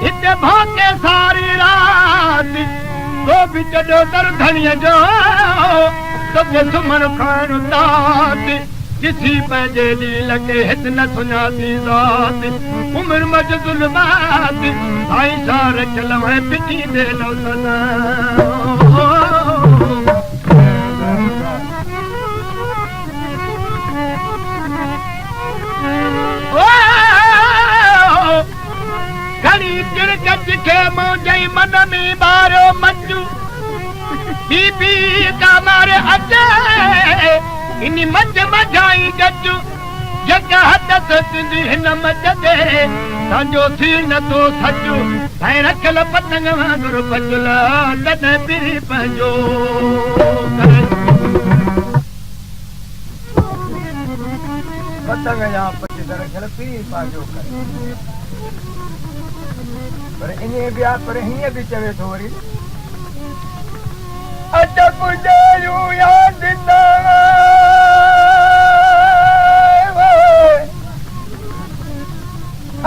हिते भाके सारी रात तो भी जॾो दरधणीअ जो तोखे सुम्हण खाइण दात ॾिसी पंहिंजे ॾींहुं लॻे हिते न सुञाती ज़ात उमिरि मज ज़ुल्मात साईं सां रखियल ऐं पिटी दे लो सना घणी गिरगज खे मुंहिंजे मन में ॿारो मंजू बीबी कामार अचे इन मज मझाई गजू जेका हद थींदी हिन मज ते तव्हांजो थी नथो सचू ऐं रखियल पतंग वांगुरु बचल तॾहिं पिरी पंहिंजो पतंग जा पचल रखियल पिरी पंहिंजो करे पर इन ॿिया पर हीअं बि चवे थो वरी अजब जूं याद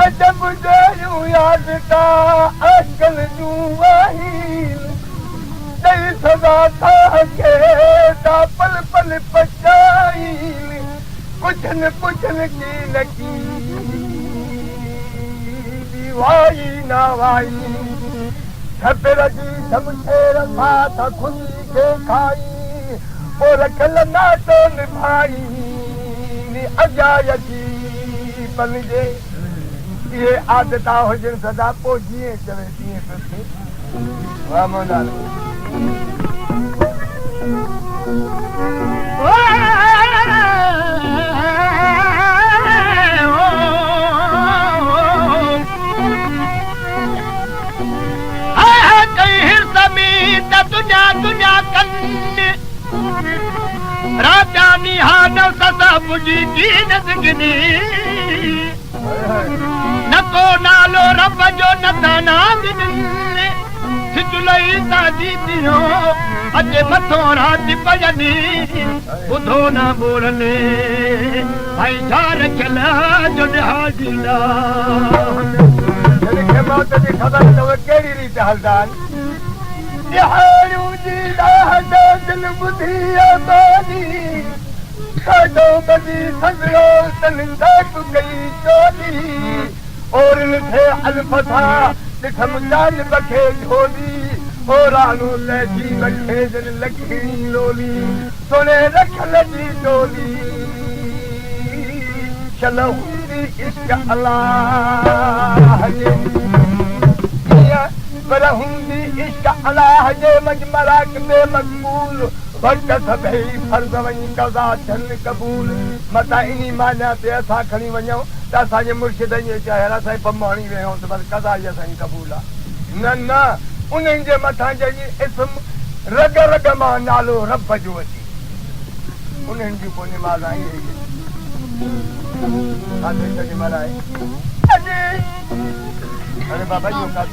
अजब जूं याद अकल जूं आहिनि ॾेई सदा थे पल पल पचाईनि पुछनि पुछनि की लकी वाई ना वाई छपेर जी शमशेर साथ खुदी खे खाई पोइ रखियल नाटो निभाई अॻियां अची पलिजे इहे आदता हुजनि सदा पोइ जीअं चवे तीअं थो थिए वाह मोहनलाल तुझा कन्ने राजा निहान सदा बुझी जीन ज़िंदगी न को नालो रब जो न ताना गिनने सिजुलई ताजी दियो अजे मथो रात पयनी बुधो ना बोलने भाई झार चला जो हाजिला जने के मौत जी खबर तो केड़ी रीत हलदान दिहाड़ू जी राहत दिल बुधी आबादी साडो बदी सजरो तन साक गई चोली और थे अलफथा दिखम जान बखे झोली होरानो लजी बखे जन लखणी लोली सोने रखल जी डोली चलो इश्क अल्लाह पर हुंदी इश्क अल्लाह जे मजमरा के मकबूल वक्त सभई फर्ज वही कज़ा जन कबूल मता इनी माना ते असा खणी वणो त असा जे मुर्शिद ये चाहरा साईं पमाणी वेहो त बस कज़ा ये साईं कबूल न न उन्हनि जे मथा जे इस्म रग रग मां नालो रब जो अची उन्हनि जी को निमाज़ आई है जी मराए अरे बाबा जी का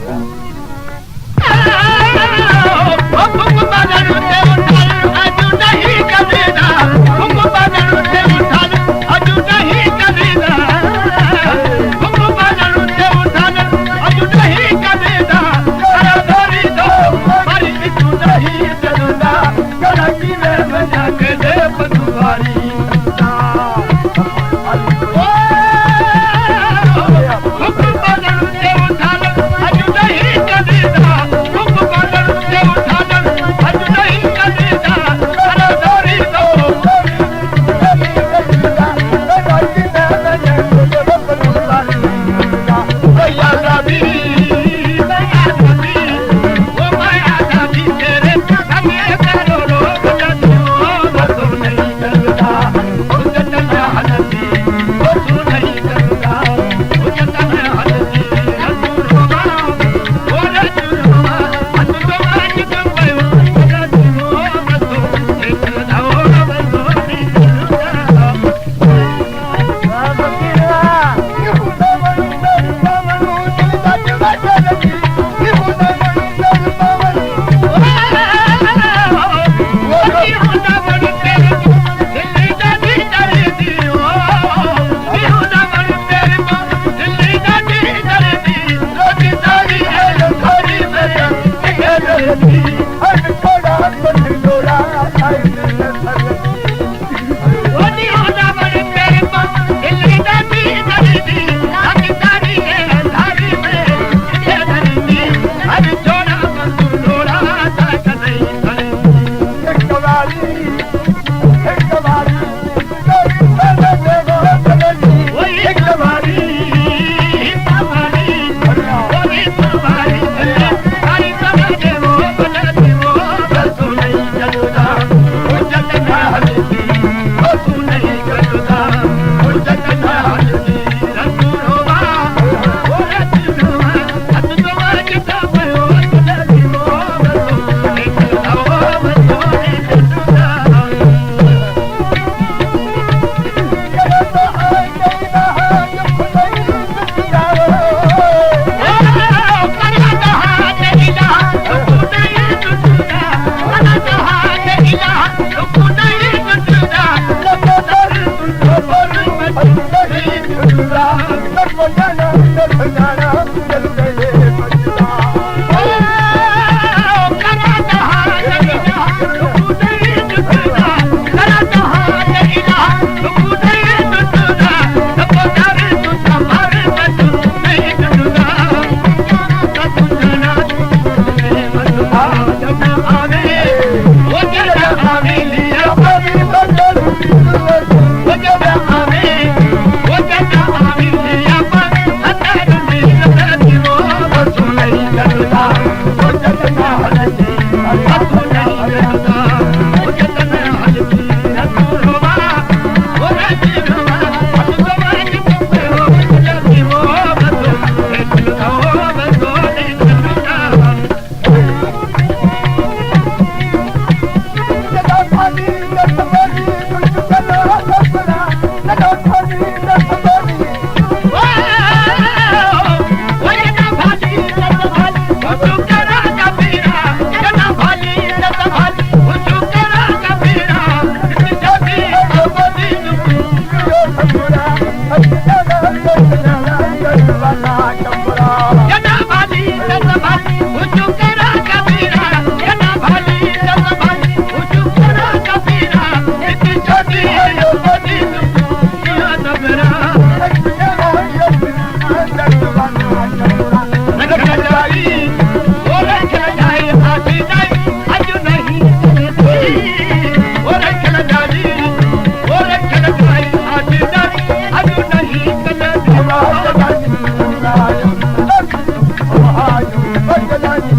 Bye.